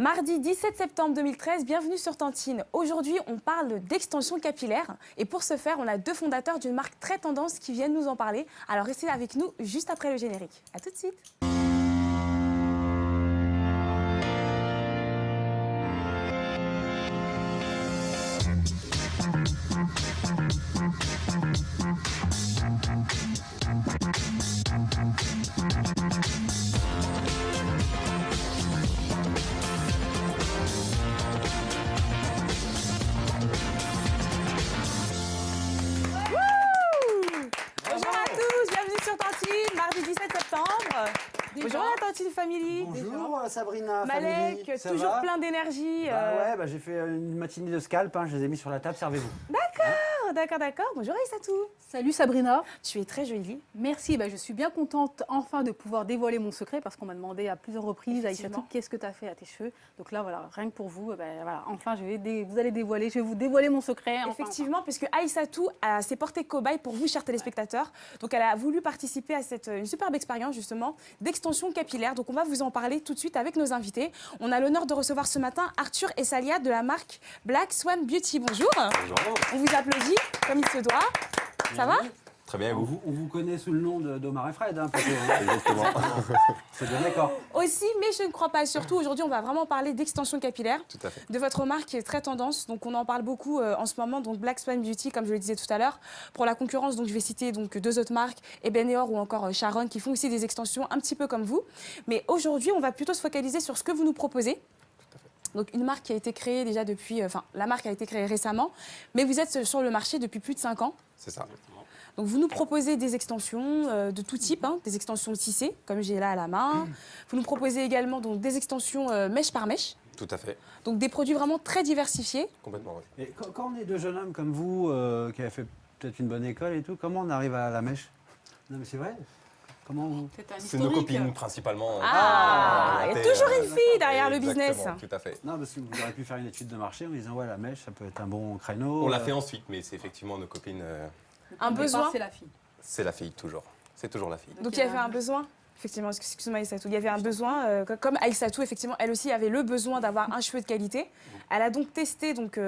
Mardi 17 septembre 2013, bienvenue sur Tantine. Aujourd'hui, on parle d'extension capillaire. Et pour ce faire, on a deux fondateurs d'une marque très tendance qui viennent nous en parler. Alors restez avec nous juste après le générique. A tout de suite. Mardi 17 septembre. Bonjour la Tantine Family. Bonjour Sabrina. Malek, family. Ça toujours va plein d'énergie. Ouais, j'ai fait une matinée de scalp, je les ai mis sur la table, servez-vous. D'accord. Bonjour Aïssatou. Salut Sabrina. Tu es très jolie. Merci, je suis bien contente enfin de pouvoir dévoiler mon secret parce qu'on m'a demandé à plusieurs reprises, Aïssatou, qu'est-ce que tu as fait à tes cheveux? Donc là, voilà, rien que pour vous, voilà, enfin, je vais vous dévoiler mon secret. Effectivement, puisque Aïssatou s'est portée cobaye pour vous, chers téléspectateurs. Donc elle a voulu participer à une superbe expérience justement d'extension capillaire. Donc on va vous en parler tout de suite avec nos invités. On a l'honneur de recevoir ce matin Arthur et Salia de la marque Black Swan Beauty. Bonjour. Bonjour. On vous applaudit comme il se doit. Ça va? Très bien, et vous? On vous connaît sous le nom d'Omar et Fred, plutôt. Exactement. C'est bien d'accord. Aussi, mais je ne crois pas. Surtout, aujourd'hui, on va vraiment parler d'extension capillaire. Tout à fait. De votre marque qui est très tendance. Donc, on en parle beaucoup en ce moment. Donc, Black Swan Beauty, comme je le disais tout à l'heure. Pour la concurrence, donc, je vais citer donc, deux autres marques, Eben Or ou encore Sharon, qui font aussi des extensions un petit peu comme vous. Mais aujourd'hui, on va plutôt se focaliser sur ce que vous nous proposez. Donc, une marque qui a été créée déjà depuis... la marque a été créée récemment. Mais vous êtes sur le marché depuis plus de 5 ans. C'est ça. Donc, vous nous proposez des extensions de tout type, des extensions tissées, comme j'ai là à la main. Vous nous proposez également donc, des extensions mèche par mèche. Tout à fait. Donc, des produits vraiment très diversifiés. Complètement, oui. Et quand on est deux jeunes hommes comme vous, qui avez fait peut-être une bonne école et tout, comment on arrive à la mèche? Non, mais c'est vrai. Comment C'est nos copines, principalement. Il y a toujours une fille derrière le business. Tout à fait. Non, parce que vous auriez pu faire une étude de marché en disant, ouais, la mèche, ça peut être un bon créneau. On l'a fait ensuite, mais c'est effectivement nos copines. Un besoin. C'est la fille. C'est la fille, toujours. C'est toujours la fille. Donc, il y avait un besoin. Effectivement, excuse-moi Aïssatou, il y avait un besoin, comme Aïssatou, effectivement, elle aussi avait le besoin d'avoir un cheveu de qualité. Elle a donc testé donc,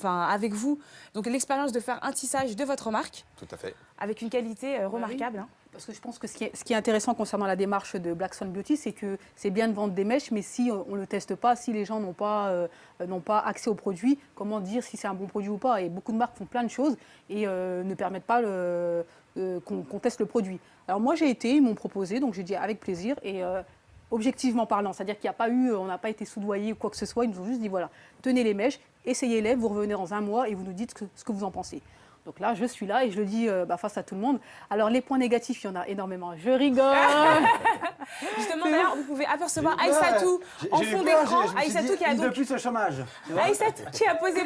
avec vous l'expérience de faire un tissage de votre marque. Tout à fait. Avec une qualité remarquable. Oui. Parce que je pense que ce qui est intéressant concernant la démarche de Black Swan Beauty, c'est que c'est bien de vendre des mèches, mais si on ne le teste pas, si les gens n'ont pas accès au produit, comment dire si c'est un bon produit ou pas? Et beaucoup de marques font plein de choses et ne permettent pas qu'on teste le produit. Alors moi j'ai été, ils m'ont proposé, donc j'ai dit avec plaisir et objectivement parlant, c'est-à-dire qu'il n'y a pas eu, on n'a pas été soudoyés ou quoi que ce soit, ils nous ont juste dit voilà, tenez les mèches, essayez-les, vous revenez dans un mois et vous nous dites ce que vous en pensez. Donc là, je suis là et je le dis face à tout le monde. Alors, les points négatifs, il y en a énormément. Je rigole. Justement, d'ailleurs, vous pouvez apercevoir Aïssatou en fond d'écran. Aïssatout qui a donc... plus au chômage. Aïssatou qui a posé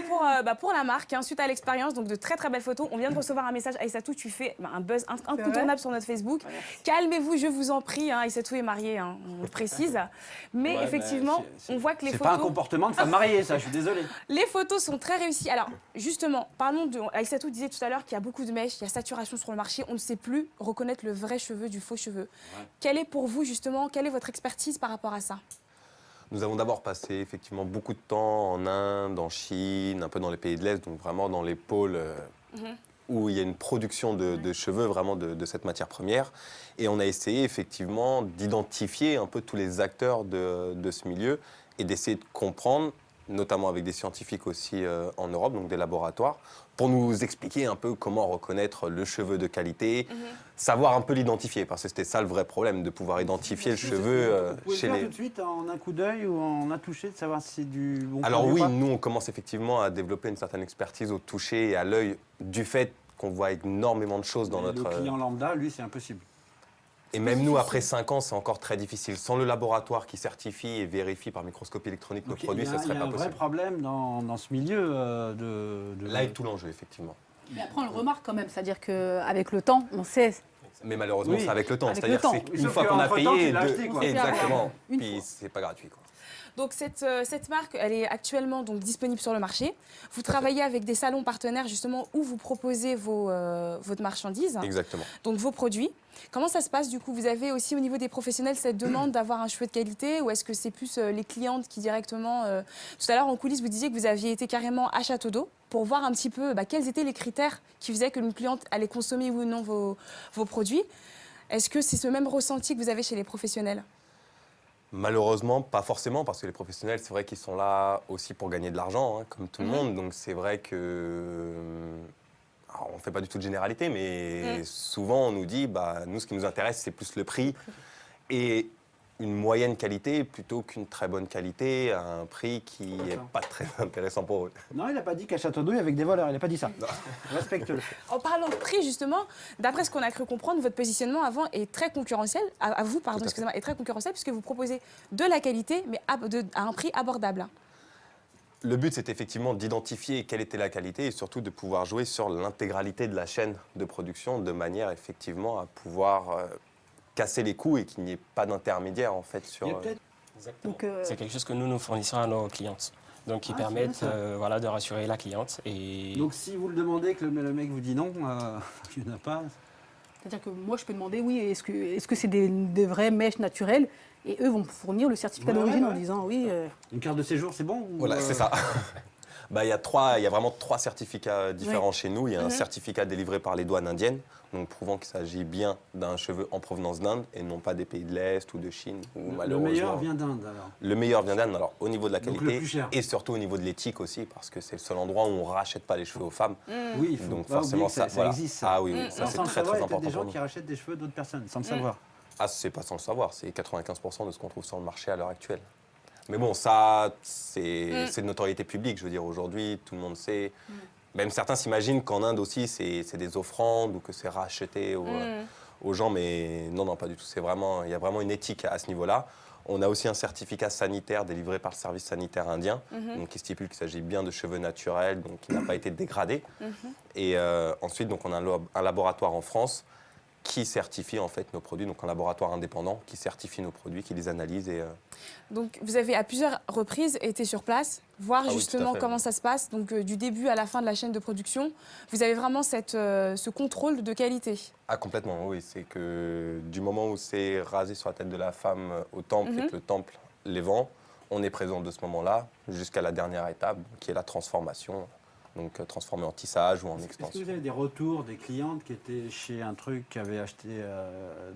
pour la marque, suite à l'expérience. Donc, de très, très belles photos. On vient de recevoir un message. Aïssatou, tu fais un buzz incontournable sur notre Facebook. Ouais. Calmez-vous, je vous en prie. Aïssatou est mariée, on le précise. Mais ouais, effectivement, on voit que les photos... C'est pas un comportement de femme mariée, ça, je suis désolée. Les photos sont très réussies. Alors, justement, parlons de... Aïssatou disait tout à l'heure qu'il y a beaucoup de mèches, il y a saturation sur le marché, on ne sait plus reconnaître le vrai cheveu du faux cheveu. Ouais. Quelle est pour vous justement, quelle est votre expertise par rapport à ça? Nous avons d'abord passé effectivement beaucoup de temps en Inde, en Chine, un peu dans les pays de l'Est, donc vraiment dans les pôles où il y a une production de cheveux vraiment de cette matière première. Et on a essayé effectivement d'identifier un peu tous les acteurs de ce milieu et d'essayer de comprendre, notamment avec des scientifiques aussi en Europe, donc des laboratoires, pour nous expliquer un peu comment reconnaître le cheveu de qualité, savoir un peu l'identifier, parce que c'était ça le vrai problème, de pouvoir identifier le cheveu chez les... Vous pouvez faire tout de suite en un coup d'œil ou en un touché, de savoir si c'est du bon. Alors oui, nous on commence effectivement à développer une certaine expertise au toucher et à l'œil, du fait qu'on voit énormément de choses dans notre... Le client lambda, lui, c'est impossible. Et même nous, après 5 ans, c'est encore très difficile. Sans le laboratoire qui certifie et vérifie par microscopie électronique nos produits, ça ne serait pas possible. Il y a un vrai problème dans ce milieu Là est tout l'enjeu, effectivement. Mais après, on le remarque quand même, c'est-à-dire qu'avec le temps, on sait... Mais malheureusement, c'est avec le temps. C'est-à-dire qu'une fois qu'on a payé... Exactement. Puis c'est pas gratuit, quoi. Donc cette marque, elle est actuellement donc disponible sur le marché. Vous travaillez avec des salons partenaires justement où vous proposez votre marchandise, Exactement. donc vos produits. Comment ça se passe du coup? Vous avez aussi au niveau des professionnels cette demande d'avoir un cheveu de qualité, ou est-ce que c'est plus les clientes qui directement... Tout à l'heure en coulisses, vous disiez que vous aviez été carrément à Château d'Eau pour voir un petit peu quels étaient les critères qui faisaient que une cliente allait consommer ou non vos produits. Est-ce que c'est ce même ressenti que vous avez chez les professionnels? Malheureusement, pas forcément, parce que les professionnels, c'est vrai qu'ils sont là aussi pour gagner de l'argent, hein, comme tout le monde. Donc c'est vrai que... Alors, on ne fait pas du tout de généralité, mais souvent on nous dit, nous, ce qui nous intéresse, c'est plus le prix et une moyenne qualité plutôt qu'une très bonne qualité à un prix qui n'est pas très intéressant pour eux. Non, il n'a pas dit qu'à Château-d'Eau, il y avait que des voleurs. Il n'a pas dit ça. Respecte-le. En parlant de prix, justement, d'après ce qu'on a cru comprendre, votre positionnement avant est très concurrentiel, à vous, pardon, excusez-moi, est très concurrentiel, puisque vous proposez de la qualité, mais à un prix abordable. Le but, c'est effectivement d'identifier quelle était la qualité et surtout de pouvoir jouer sur l'intégralité de la chaîne de production de manière effectivement à pouvoir casser les coûts et qu'il n'y ait pas d'intermédiaire en fait sur... Exactement. Donc, C'est quelque chose que nous fournissons à nos clientes. Donc, qui permettent c'est bien, de rassurer la cliente. Et Donc si vous le demandez, que le mec vous dit non, il n'y en a pas. c'est-à-dire que moi, je peux demander, oui, est-ce que c'est des vraies mèches naturelles? Et eux vont me fournir le certificat d'origine en disant, oui... Une carte de séjour, c'est bon ou, Voilà, c'est ça. Il y a vraiment 3 certificats différents chez nous. Il y a un certificat délivré par les douanes indiennes, donc prouvant qu'il s'agit bien d'un cheveu en provenance d'Inde et non pas des pays de l'Est ou de Chine. Où, Le malheureusement, meilleur vient d'Inde alors. Le meilleur vient d'Inde, alors au niveau de la Donc, le qualité plus cher. et surtout au niveau de l'éthique aussi, parce que c'est le seul endroit où on ne rachète pas les cheveux aux femmes. Oui, il faut Donc pas forcément, oublier que ça voilà. existe. Ça. Ah oui, ça c'est Sans le très savoir, très il y a peut-être important des gens pour nous. qui rachètent des cheveux d'autres personnes, sans le savoir. Ah, c'est pas sans le savoir, c'est 95% de ce qu'on trouve sur le marché à l'heure actuelle. Mais bon, ça, c'est de notoriété publique. Je veux dire, aujourd'hui, tout le monde sait. Même certains s'imaginent qu'en Inde aussi, c'est des offrandes ou que c'est racheté aux gens. Mais non, pas du tout. Il y a vraiment une éthique à ce niveau-là. On a aussi un certificat sanitaire délivré par le service sanitaire indien, donc, qui stipule qu'il s'agit bien de cheveux naturels, donc qui n'a pas été dégradé. Et ensuite, donc, on a un laboratoire en France qui certifie en fait nos produits, donc un laboratoire indépendant qui certifie nos produits, qui les analyse. Donc vous avez à plusieurs reprises été sur place, voir Ah oui, justement tout à fait, comment oui. ça se passe, donc du début à la fin de la chaîne de production. Vous avez vraiment ce contrôle de qualité. Ah, complètement, oui. C'est que du moment où c'est rasé sur la tête de la femme au temple et que le temple les vend, on est présent de ce moment-là jusqu'à la dernière étape, qui est la transformation. Donc transformé en tissage ou en Est-ce que extension. vous avez des retours des clientes qui étaient chez un truc, qui avaient acheté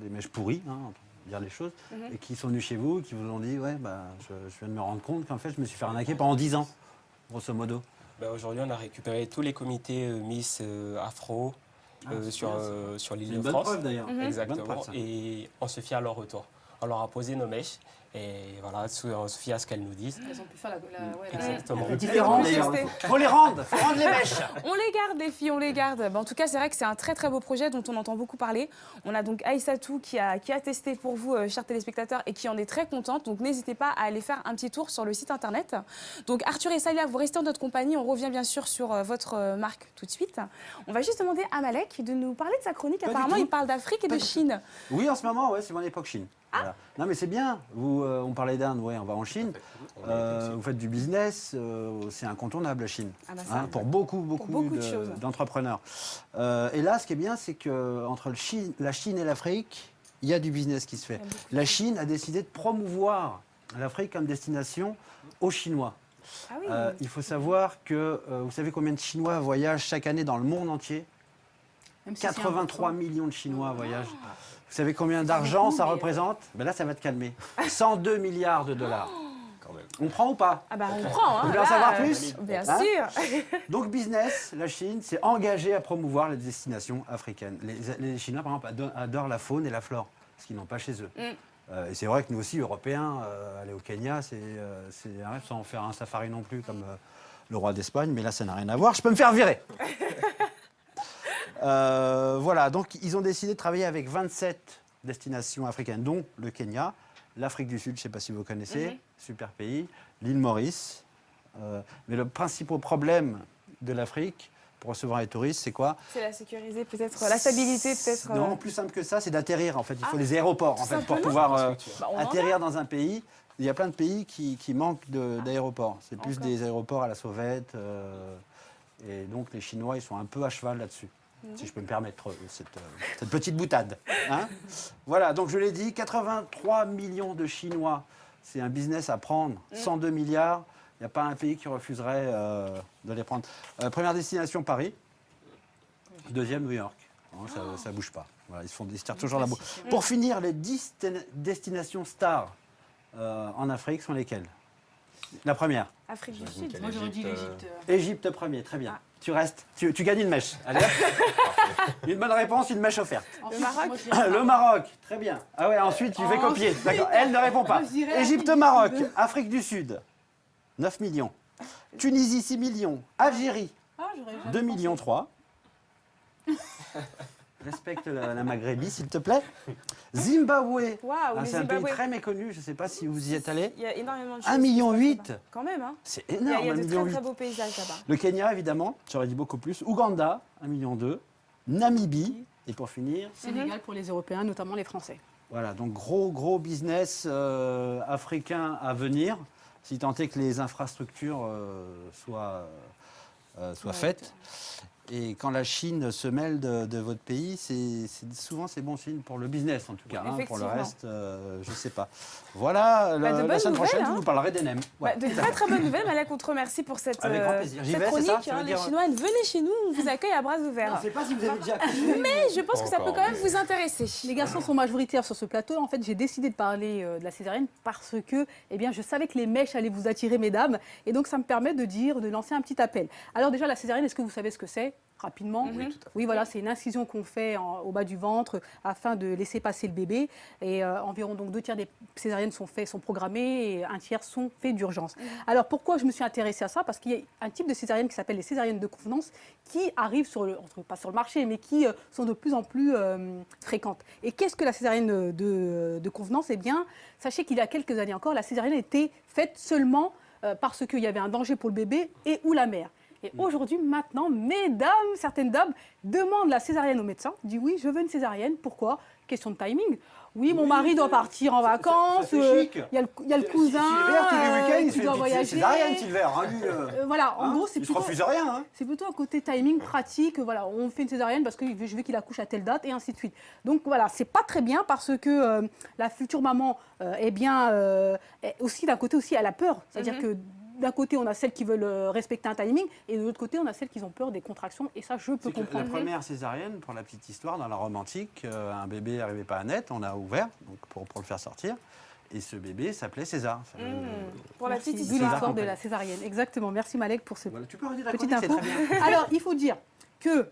des mèches pourries, on peut dire les choses, et qui sont venues chez vous, qui vous ont dit, ouais, je viens de me rendre compte qu'en fait, je me suis fait arnaquer pendant 10 ans, grosso modo. aujourd'hui, on a récupéré tous les comités Miss Afro c'est sur bien, ça. sur C'est l'île une de bonne France. preuve d'ailleurs. Bonne Exactement. preuve, ça. Et on se fie à leur retour. On leur a posé nos mèches et voilà, on se fie à ce qu'elles nous disent. Elles ont pu faire Exactement. la différence. Faut les rendre les mèches. On les garde, les filles, on les garde. En tout cas, c'est vrai que c'est un très très beau projet dont on entend beaucoup parler. On a donc Aïssatou qui a testé pour vous, chers téléspectateurs, et qui en est très contente. Donc n'hésitez pas à aller faire un petit tour sur le site internet. Donc Arthur et Salia, vous restez en notre compagnie. On revient bien sûr sur votre marque tout de suite. On va juste demander à Malek de nous parler de sa chronique. Pas du Apparemment, tout. il parle d'Afrique et de Chine. Oui, en ce moment, ouais, c'est mon époque Chine. Voilà. Non, mais c'est bien. On parlait d'Inde, ouais, on va en Chine. Vous faites du business, c'est incontournable la Chine. Ah bah ça, Pour beaucoup beaucoup de choses. d'entrepreneurs. Et là, ce qui est bien, c'est qu'entre la Chine et l'Afrique, il y a du business qui se fait. La Chine a décidé de promouvoir l'Afrique comme destination aux Chinois. Ah oui. Il faut savoir que, vous savez combien de Chinois voyagent chaque année dans le monde entier? Même si c'est 83 millions de Chinois voyagent. Vous savez combien d'argent ça représente? Là, ça va te calmer. 102 milliards de dollars. Quand même. On prend ou pas? Ah bah on prend. Vous voulez en Là, savoir plus? Bien Hein sûr. Donc, business, la Chine s'est engagée à promouvoir les destinations africaines. Les Chinois, par exemple, adorent la faune et la flore, ce qu'ils n'ont pas chez eux. Et c'est vrai que nous aussi, Européens, aller au Kenya, c'est un rêve sans faire un safari non plus, comme le roi d'Espagne, mais là, ça n'a rien à voir. Je peux me faire virer. Voilà, donc ils ont décidé de travailler avec 27 destinations africaines, dont le Kenya, l'Afrique du Sud, je ne sais pas si vous connaissez, super pays, l'île Maurice. Mais le principal problème de l'Afrique pour recevoir les touristes, c'est quoi? C'est la sécurité, peut-être la stabilité, peut-être. Non, plus simple que ça, c'est d'atterrir. En fait, il faut des aéroports en fait, pour simplement. pouvoir Bah, on en atterrir dans un pays. Il y a plein de pays qui manquent d'aéroports. C'est plus des aéroports à la sauvette. Et donc les Chinois, ils sont un peu à cheval là-dessus. Si je peux me permettre cette petite boutade. Hein. Voilà, donc je l'ai dit, 83 millions de Chinois, c'est un business à prendre. 102 milliards, il n'y a pas un pays qui refuserait de les prendre. Première destination, Paris. Deuxième, New York. Hein, ça ne bouge pas. Voilà, ils se tirent toujours la boue. Pour finir, les 10 destinations stars en Afrique sont lesquelles? La première. Afrique du Sud. Moi, j'aurais dit l'Égypte. Égypte premier, très bien. Tu restes, tu gagnes une mèche. Allez, hop. Une bonne réponse, une mèche offerte. Ensuite, Maroc. moi, je dirais Le Maroc, très bien. Ah ouais, ensuite tu fais copier. D'accord, elle ne répond pas. Moi, je dirais Égypte, Afrique du Maroc, Sud. Afrique du Sud, 9 millions. Tunisie, 6 millions. Algérie, Ah, j'aurais jamais 2 pensé. millions 3. Respecte la Maghrébie, s'il te plaît. Zimbabwe. Waouh, Ah, le c'est un pays Zimbabwe. très méconnu, je ne sais pas si vous y êtes allé. Il y a énormément de choses. 1,8 qui se million. passent là-bas. Quand même, hein. C'est Il y énorme, a 1,8 de million. très très beaux paysages là-bas. Le Kenya, évidemment, j'aurais dit beaucoup plus. Ouganda, 1,2 million. Namibie. Et pour finir, Sénégal pour les Européens, notamment les Français. voilà, donc gros business africain à venir, si tant est que les infrastructures soient faites. Et quand la Chine se mêle de votre pays, souvent c'est bon signe pour le business en tout cas. Hein, pour le Effectivement. reste, je ne sais pas. Voilà, Bah, de la bonnes semaine prochaine, nouvelles, je hein. vous parlerai des NEM. Bah, de très très bonnes nouvelles, Malek, on te remercie pour cette, Avec grand plaisir. J'y cette vais, c'est ça, chronique. tu veux Hein, les dire Chinois, venez chez nous, on vous accueille à bras ouverts. Je ne sais pas si vous avez déjà accouché. Mais je pense que ça peut Encore, quand même mais- vous intéresser. Les garçons sont majoritaires sur ce plateau. En fait, j'ai décidé de parler de la césarienne parce que eh bien, je savais que les mèches allaient vous attirer, mesdames. Et donc, ça me permet de lancer un petit appel. Alors déjà, la césarienne, est-ce que vous savez ce que c'est rapidement? Oui, tout à fait. Oui, voilà, c'est une incision qu'on fait au bas du ventre afin de laisser passer le bébé. Et environ donc 2 tiers des césariennes sont programmées et 1 tiers sont faits d'urgence. Alors pourquoi je me suis intéressée à ça? Parce qu'il y a un type de césarienne qui s'appelle les césariennes de convenance qui arrivent pas sur le marché, mais qui sont de plus en plus fréquentes. Et qu'est-ce que la césarienne de convenance? Eh bien, sachez qu'il y a quelques années encore, la césarienne était faite seulement parce qu'il y avait un danger pour le bébé et ou la mère. Et aujourd'hui, maintenant, certaines dames demandent la césarienne au médecin, disent oui, je veux une césarienne. Pourquoi? Question de timing. Oui, mon mari doit partir en vacances, ça fait chic. il y a le cousin Silver, tous les week-ends, il qui fait doit une petite voyager. césarienne, Silver. Hein, lui, Voilà, en hein, gros, c'est il se plutôt, refuse rien. Hein. c'est plutôt un côté timing pratique. Voilà, on fait une césarienne parce que je veux qu'il accouche à telle date et ainsi de suite. Donc voilà, c'est pas très bien parce que la future maman, aussi d'un côté aussi, elle a peur. C'est-à-dire que d'un côté, on a celles qui veulent respecter un timing et de l'autre côté, on a celles qui ont peur des contractions. Et ça, je peux C'est que comprendre. la première césarienne, pour la petite histoire, dans la Rome antique, un bébé n'arrivait pas à naître, on a ouvert donc pour le faire sortir. Et ce bébé s'appelait César. Ça veut- Pour la Merci. petite D'où histoire. l'histoire de la césarienne. Exactement. Merci Malek pour ce Voilà, tu peux redire la petite chronique, info. c'est très bien. Alors, il faut dire que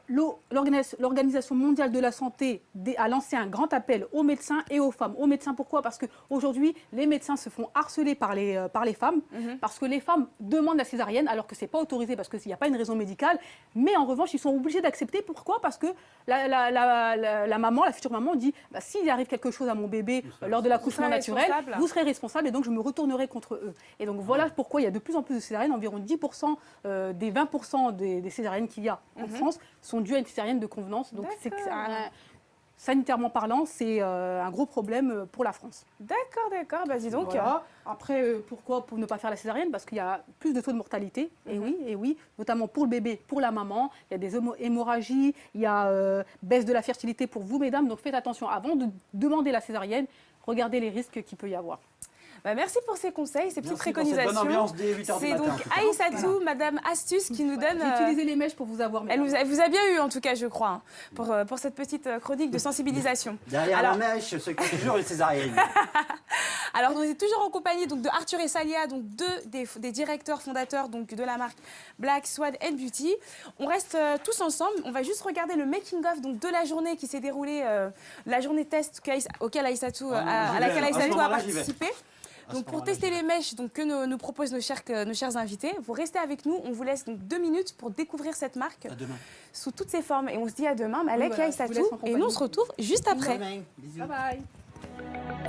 l'Organisation mondiale de la santé a lancé un grand appel aux médecins et aux femmes. Aux médecins, pourquoi? Parce qu'aujourd'hui, les médecins se font harceler par les femmes, parce que les femmes demandent la césarienne, alors que ce n'est pas autorisé, parce qu'il n'y a pas une raison médicale. Mais en revanche, ils sont obligés d'accepter. Pourquoi? Parce que la maman, la future maman, dit bah, s'il arrive quelque chose à mon bébé lors de l'accouchement serez naturel, responsable. vous serez responsable et donc je me retournerai contre eux. Et donc voilà pourquoi il y a de plus en plus de césariennes. Environ 10% des 20% des césariennes qu'il y a en France sont dues à une césarienne de convenance. Donc sanitairement parlant, c'est un gros problème pour la France. D'accord. Bah dis donc. Voilà. Après, pourquoi pour ne pas faire la césarienne? Parce qu'il y a plus de taux de mortalité, et oui, notamment pour le bébé, pour la maman. Il y a des hémorragies, il y a baisse de la fertilité pour vous, mesdames. Donc faites attention, avant de demander la césarienne, regardez les risques qu'il peut y avoir. Bah, merci pour ces conseils, ces petites Merci pour cette préconisations. bonne ambiance dès 8h du C'est matin. donc en tout cas. Aïssatou, Madame Astuce, qui nous donne... J'ai utilisé les mèches pour vous avoir. Elle mesdames. vous a bien eu, en tout cas, je crois, hein, pour cette petite chronique de sensibilisation. Derrière Alors- la mèche, c'est toujours une césarienne. Alors, nous sommes toujours en compagnie donc, de Arthur et Salia, donc deux des directeurs fondateurs donc, de la marque Black Swan Beauty. On reste tous ensemble. On va juste regarder le making-of donc, de la journée qui s'est déroulée, la journée test à laquelle Aïssatou a participé. Donc pour tester les mèches donc, que nous proposent nos chers invités, vous restez avec nous. On vous laisse donc 2 minutes pour découvrir cette marque À demain. sous toutes ses formes. Et on se dit à demain, Malek Voilà, et je vous laisse Aïssatou. en Et compagnie. nous, on se retrouve juste après. Demain. Bisous. Bye bye.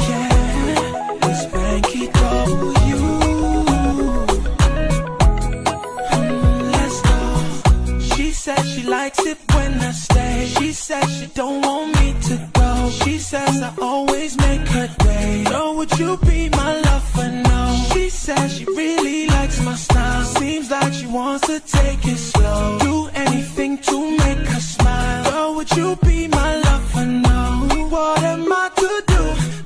Yeah, it's Frankie. it when I stay. She says she don't want me to go. She says I always make her day. So would you be my lover now? She says she really likes my style. Seems like she wants to take it slow. Do anything to make her smile. So would you be my lover now? What am I to do?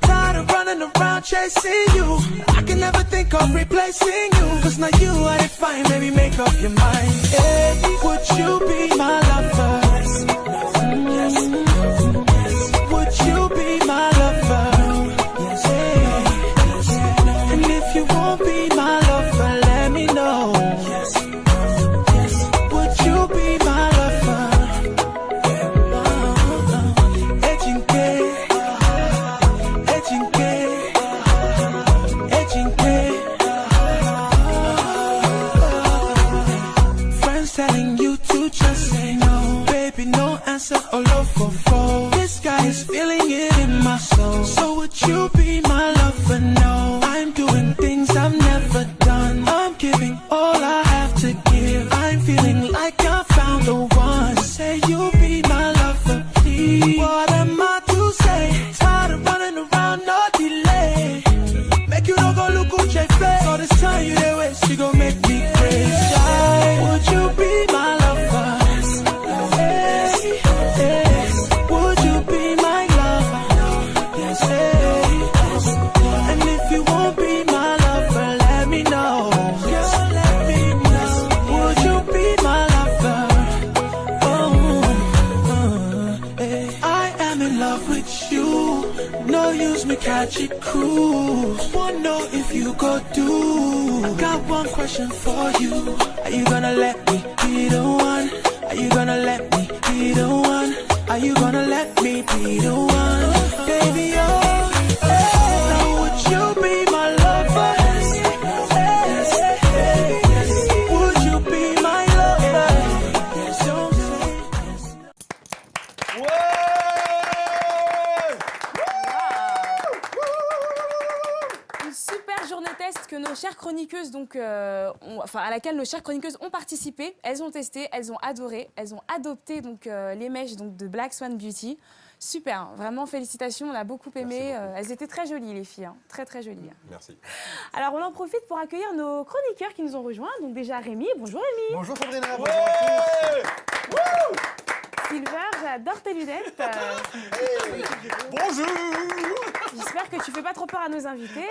Tired of running around chasing you. I can never think of replacing you. Cause now you are defined, baby, make up your mind. Hey, would you be my lover? Yes. Would you be my lover? Yes. And if you won't be my lover, let me know. Yes. Would you be my lover? Telling you to just say no. Baby, no answer, all over for. This guy is feeling it in my soul. So would you be my lover? No, I'm doing things I've never done. I'm giving all I have to give. I'm feeling like I found the one. Say you'll be my lover, please. What am I to say? Tired of running around, no delay. Make you don't go look who J face. All this time you there waste, you gon' make me crazy. Would you be my lover? Yes, yes. Would you be my lover? Yes, yes. And if you won't be my lover, let me know. Yes, let me know. Would you be my lover? I am in love with you. No use me catch it cruise. Wanna know if you go do. I got one question for you. Are you gonna let me be the one? Are you gonna let me be the one? Are you gonna let me be the one? Baby, oh, now would you be my lover? Would you be my lover? Don't say Une super journée test que nos chères chroniqueuses, à laquelle nos chères chroniqueuses ont participé. Elles ont testé, elles ont adoré, elles ont adopté les mèches de Black Swan Beauty. Super, hein, vraiment félicitations, on a beaucoup aimé. Elles étaient très jolies les filles, hein, très très jolies. Merci. Alors on en profite pour accueillir nos chroniqueurs qui nous ont rejoints. Donc déjà Rémi, bonjour Rémi. Bonjour Sabrina, bonjour à tous. Silver, j'adore tes lunettes. Bonjour. J'espère que tu fais pas trop peur à nos invités.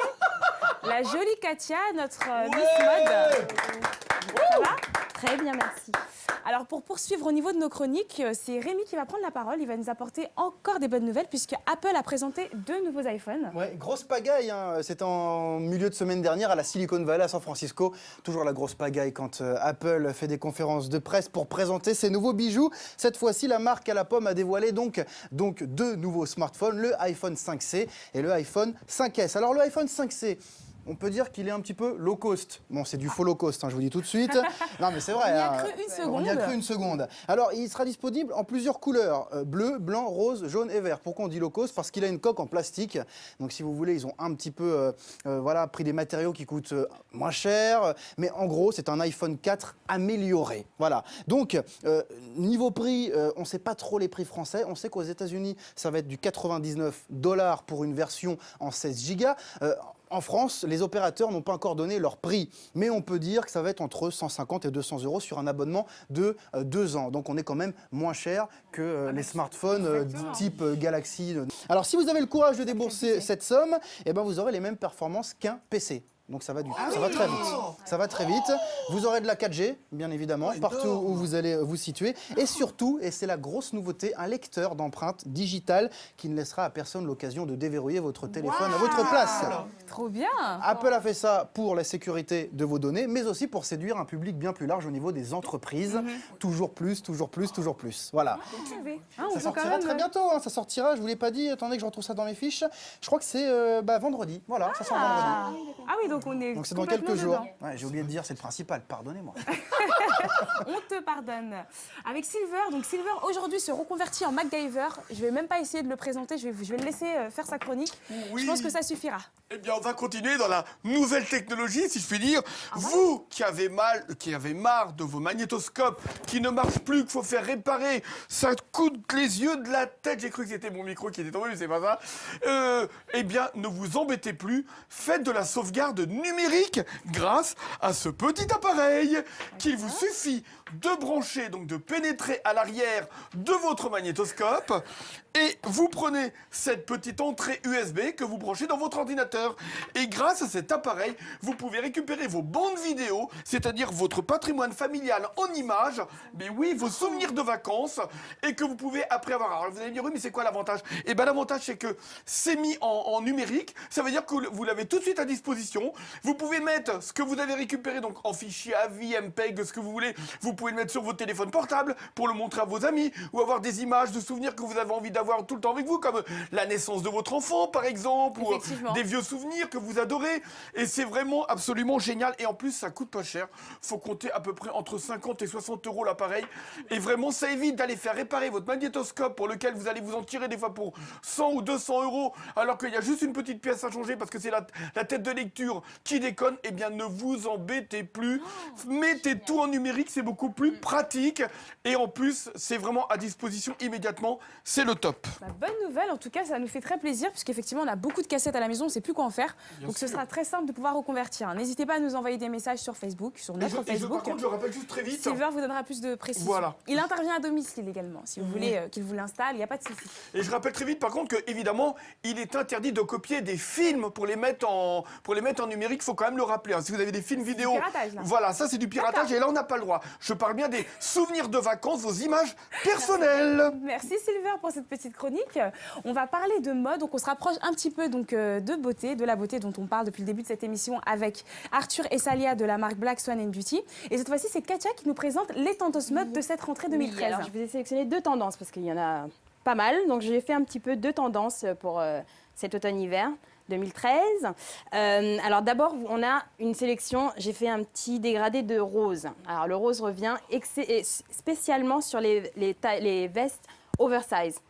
La jolie Katia, notre Miss Mode. Ça va? Très bien, merci. Alors pour poursuivre au niveau de nos chroniques, c'est Rémi qui va prendre la parole. Il va nous apporter encore des bonnes nouvelles puisque Apple a présenté 2 nouveaux iPhones. Ouais, grosse pagaille, hein. C'était en milieu de semaine dernière à la Silicon Valley à San Francisco. Toujours la grosse pagaille quand Apple fait des conférences de presse pour présenter ses nouveaux bijoux. Cette fois-ci, la marque à la pomme a dévoilé donc 2 nouveaux smartphones, le iPhone 5C et le iPhone 5S. Alors le iPhone 5C, on peut dire qu'il est un petit peu low cost. Bon, c'est du faux low cost, hein, je vous dis tout de suite. Non, mais c'est vrai. On y a cru une seconde. On y a cru une seconde. Alors, il sera disponible en plusieurs couleurs. Bleu, blanc, rose, jaune et vert. Pourquoi on dit low cost? Parce qu'il a une coque en plastique. Donc, si vous voulez, ils ont un petit peu pris des matériaux qui coûtent moins cher. Mais en gros, c'est un iPhone 4 amélioré. Voilà. Donc, niveau prix, on ne sait pas trop les prix français. On sait qu'aux États-Unis, ça va être du $99 pour une version en 16 Go. En France, les opérateurs n'ont pas encore donné leur prix, mais on peut dire que ça va être entre 150 et 200 € sur un abonnement de 2 ans. Donc on est quand même moins cher que les smartphones type Galaxy. Alors si vous avez le courage de débourser cette somme, eh ben, vous aurez les mêmes performances qu'un PC. Donc ça va très vite. Ça va très vite. Vous aurez de la 4G, bien évidemment, partout où vous allez vous situer. Et surtout, et c'est la grosse nouveauté, un lecteur d'empreintes digitales qui ne laissera à personne l'occasion de déverrouiller votre téléphone à votre place. Trop bien. Apple a fait ça pour la sécurité de vos données, mais aussi pour séduire un public bien plus large au niveau des entreprises. Toujours plus, toujours plus, toujours plus. Voilà. Ça sortira très bientôt. Hein. Ça sortira, je ne vous l'ai pas dit, attendez que je retrouve ça dans mes fiches. Je crois que c'est vendredi. Voilà, ça sort vendredi. Ah oui, donc donc on est Donc c'est dans complètement quelques jours. dedans. Ouais, j'ai oublié de dire, c'est le principal, pardonnez-moi. On te pardonne. Avec Silver, donc Silver aujourd'hui se reconvertit en MacGyver. Je vais même pas essayer de le présenter, je vais le laisser faire sa chronique. Oui. Je pense que ça suffira. Eh bien, on va continuer dans la nouvelle technologie, si je puis dire. Vous qui avez marre de vos magnétoscopes qui ne marchent plus, qu'il faut faire réparer, ça coûte les yeux de la tête. J'ai cru que c'était mon micro qui était tombé, mais c'est pas ça. Eh bien, ne vous embêtez plus. Faites de la sauvegarde numérique grâce à ce petit appareil qu'il vous suffit de brancher, donc de pénétrer à l'arrière de votre magnétoscope. Et vous prenez cette petite entrée USB que vous branchez dans votre ordinateur. Et grâce à cet appareil, vous pouvez récupérer vos bandes vidéo, c'est-à-dire votre patrimoine familial en images, mais oui, vos souvenirs de vacances, et que vous pouvez après avoir... Alors vous allez me dire, oui, mais c'est quoi l'avantage? Eh bien l'avantage, c'est que c'est mis en numérique, ça veut dire que vous l'avez tout de suite à disposition. Vous pouvez mettre ce que vous avez récupéré, donc en fichier AVI, MPEG, ce que vous voulez. Vous pouvez le mettre sur votre téléphone portable pour le montrer à vos amis, ou avoir des images de souvenirs que vous avez envie d'avoir tout le temps avec vous, comme la naissance de votre enfant, par exemple, ou des vieux souvenirs que vous adorez. Et c'est vraiment absolument génial. Et en plus, ça coûte pas cher. Faut compter à peu près entre 50 et 60 € l'appareil. Et vraiment, ça évite d'aller faire réparer votre magnétoscope pour lequel vous allez vous en tirer des fois pour 100 ou 200 €, alors qu'il y a juste une petite pièce à changer parce que c'est la tête de lecture qui déconne. Eh bien, ne vous embêtez plus. Mettez tout en numérique, c'est beaucoup plus pratique. Et en plus, c'est vraiment à disposition immédiatement. C'est le top. Bah, bonne nouvelle, en tout cas, ça nous fait très plaisir, puisqu'effectivement, on a beaucoup de cassettes à la maison, on ne sait plus quoi en faire. Donc ce sera très simple de pouvoir reconvertir. N'hésitez pas à nous envoyer des messages sur Facebook, sur notre Facebook. Par contre, je rappelle juste très vite. Silver vous donnera plus de précisions. Voilà. Il intervient à domicile également. Si vous voulez qu'il vous l'installe, il n'y a pas de souci. Et je rappelle très vite, par contre, que évidemment, il est interdit de copier des films pour les mettre en numérique. Il faut quand même le rappeler. Hein. Si vous avez des films vidéo, piratage, là. voilà, ça c'est du piratage. Et là, on n'a pas le droit. Je parle bien des souvenirs de vacances, vos images personnelles. Merci Silver pour cette petite chronique. On va parler de mode, donc on se rapproche un petit peu donc, de la beauté dont on parle depuis le début de cette émission avec Arthur et Salia de la marque Black Swan Beauty. Et cette fois-ci, c'est Katia qui nous présente les tendances mode de cette rentrée 2013. Oui, alors je vous ai sélectionné 2 tendances parce qu'il y en a pas mal. Donc j'ai fait un petit peu 2 tendances pour cet automne-hiver 2013. Alors d'abord, on a une sélection, j'ai fait un petit dégradé de rose. Alors le rose revient spécialement sur les vestes oversize.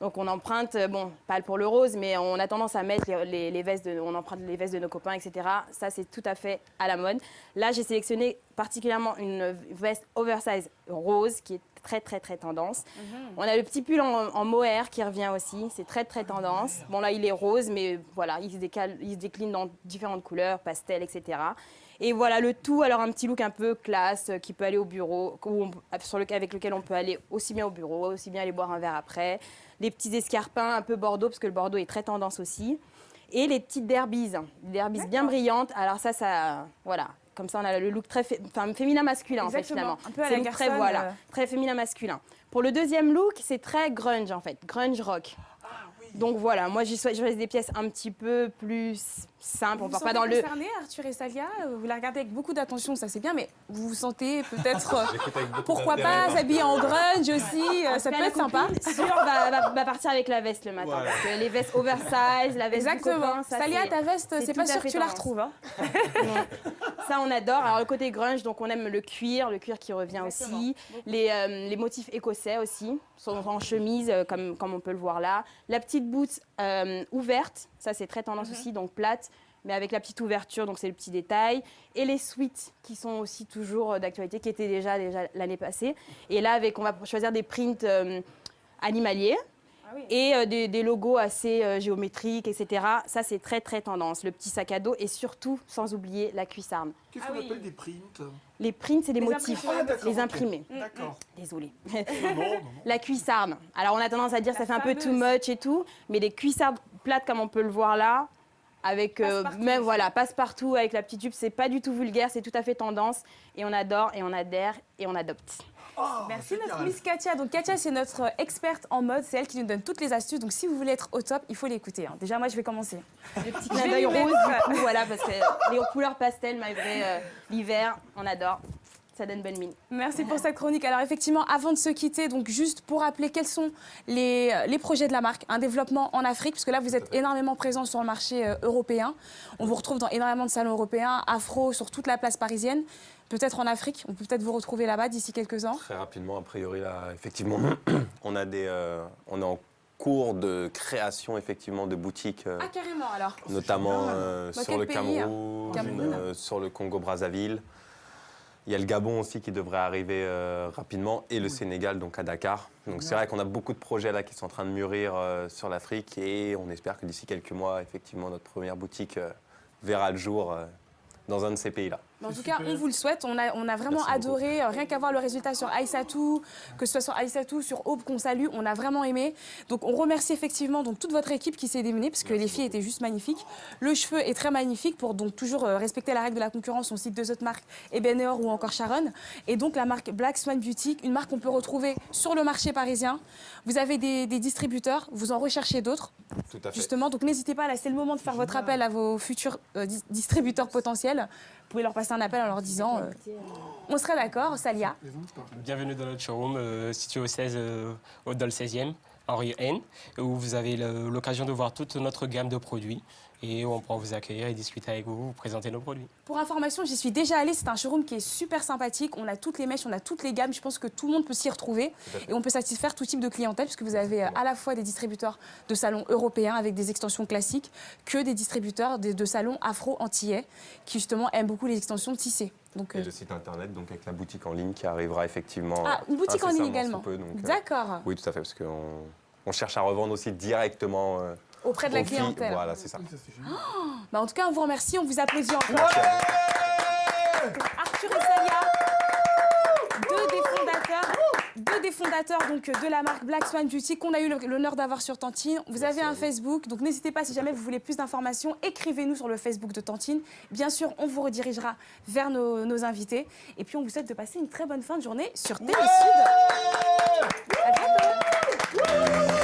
Donc on emprunte, bon, pas pour le rose, mais on a tendance à mettre les vestes, on emprunte les vestes de nos copains, etc. Ça, c'est tout à fait à la mode. Là, j'ai sélectionné particulièrement une veste oversize rose qui est très, très, très tendance. On a le petit pull en mohair qui revient aussi, c'est très, très tendance. Bon, là, il est rose, mais voilà, il se décline dans différentes couleurs, pastel, etc. Et voilà le tout, alors un petit look un peu classe qui peut aller au bureau, avec lequel on peut aller aussi bien au bureau, aussi bien aller boire un verre après. Les petits escarpins un peu bordeaux, parce que le bordeaux est très tendance aussi. Et les petites derbies bien brillantes. Alors ça, voilà. Comme ça, on a le look très féminin masculin, en fait, finalement. Un peu à la garçonne. Très féminin masculin. Pour le deuxième look, c'est très grunge, en fait. Grunge rock. Donc voilà, moi j'ai choisi des pièces un petit peu plus simples. On part pas dans le. Vous vous sentez concerné, Arthur et Salia? Vous la regardez avec beaucoup d'attention, ça c'est bien, mais vous vous sentez peut-être, pourquoi pas, s'habiller en grunge aussi, ça peut être sympa. Va partir avec la veste le matin. Voilà. Parce que les vestes oversize, la veste exactement. Du copain, ça, Salia, ta veste, c'est pas sûr que tu la retrouves. Hein. Ça, on adore. Alors le côté grunge, donc on aime le cuir qui revient aussi. Les motifs écossais aussi, sont en chemise, comme on peut le voir là. La petite boot ouverte, ça c'est très tendance aussi, donc plate, mais avec la petite ouverture, donc c'est le petit détail. Et les sweats qui sont aussi toujours d'actualité, qui étaient déjà l'année passée. Et là, on va choisir des prints animaliers. Et des logos assez géométriques, etc. Ça, c'est très, très tendance. Le petit sac à dos et surtout, sans oublier, la cuissarde. Qu'est-ce qu'on appelle des prints? Les prints, c'est des motifs, les imprimés. imprimés. D'accord. Désolée. Non. La cuissarde. Alors, on a tendance à dire ça fait un peu too much et tout, mais les cuissardes plates, comme on peut le voir là, avec même voilà, passe-partout avec la petite jupe, c'est pas du tout vulgaire, c'est tout à fait tendance. Et on adore, et on adhère, et on adopte. Oh, merci notre Miss Katia. Donc Katia, c'est notre experte en mode, c'est elle qui nous donne toutes les astuces. Donc si vous voulez être au top, il faut l'écouter. Hein. Déjà moi je vais commencer. Le petit clin d'œil rose, du coup, voilà, parce que les couleurs pastel malgré l'hiver, on adore. ça donne bonne mine. Merci pour cette chronique. Alors effectivement, avant de se quitter, donc juste pour rappeler quels sont les projets de la marque, un développement en Afrique, parce que là vous êtes énormément présent sur le marché européen. On vous retrouve dans énormément de salons européens, afro sur toute la place parisienne. Peut-être en Afrique, on peut peut-être vous retrouver là-bas d'ici quelques ans. Très rapidement, a priori, là, effectivement, on est en cours de création effectivement de boutiques, Ah carrément alors. notamment Dans sur le quel pays, Cameroun, sur le Congo-Brazzaville. Il y a le Gabon aussi qui devrait arriver rapidement et le Sénégal, donc à Dakar. Donc c'est vrai qu'on a beaucoup de projets là qui sont en train de mûrir sur l'Afrique et on espère que d'ici quelques mois, effectivement, notre première boutique verra le jour dans un de ces pays-là. En tout cas, on vous le souhaite. On a vraiment Merci adoré, rien qu'à voir le résultat sur Aïssatou, que ce soit sur Aïssatou, sur Aube qu'on salue, on a vraiment aimé. Donc on remercie effectivement donc, toute votre équipe qui s'est démenée, parce que les filles étaient juste magnifiques. Le cheveu est très magnifique pour donc toujours respecter la règle de la concurrence. On cite deux autres marques, Ebeneor ou encore Sharon. Et donc la marque Black Swan Beauty, une marque qu'on peut retrouver sur le marché parisien. Vous avez des distributeurs, vous en recherchez d'autres. Tout à fait. Justement, donc n'hésitez pas, là c'est le moment de faire votre appel à vos futurs distributeurs potentiels. Vous pouvez leur passer un appel en leur disant on serait d'accord, Salia. Bienvenue dans notre showroom situé au 16, dans le 16e, Henri N, où vous avez l'occasion de voir toute notre gamme de produits et on pourra vous accueillir et discuter avec vous, vous présenter nos produits. Pour information, j'y suis déjà allée, c'est un showroom qui est super sympathique. On a toutes les mèches, on a toutes les gammes. Je pense que tout le monde peut s'y retrouver et on peut satisfaire tout type de clientèle puisque vous avez à la fois des distributeurs de salons européens avec des extensions classiques que des distributeurs de salons afro-antillais qui justement aiment beaucoup les extensions tissées. Donc, Et le site internet, donc avec la boutique en ligne qui arrivera effectivement. Ah, une boutique en ligne incessamment également. sous peu, donc, D'accord. oui, tout à fait, parce qu'on cherche à revendre aussi directement Auprès de la aux filles. clientèle. Voilà, c'est ça. Bah, en tout cas, on vous remercie, on vous applaudit encore. Merci à vous. Arthur et Salia, deux des fondateurs donc, de la marque Black Swan Beauty qu'on a eu l'honneur d'avoir sur Tantine. Vous avez un Facebook, donc n'hésitez pas si jamais vous voulez plus d'informations, écrivez-nous sur le Facebook de Tantine. Bien sûr, on vous redirigera vers nos invités. Et puis on vous souhaite de passer une très bonne fin de journée sur Télé Sud. À bientôt.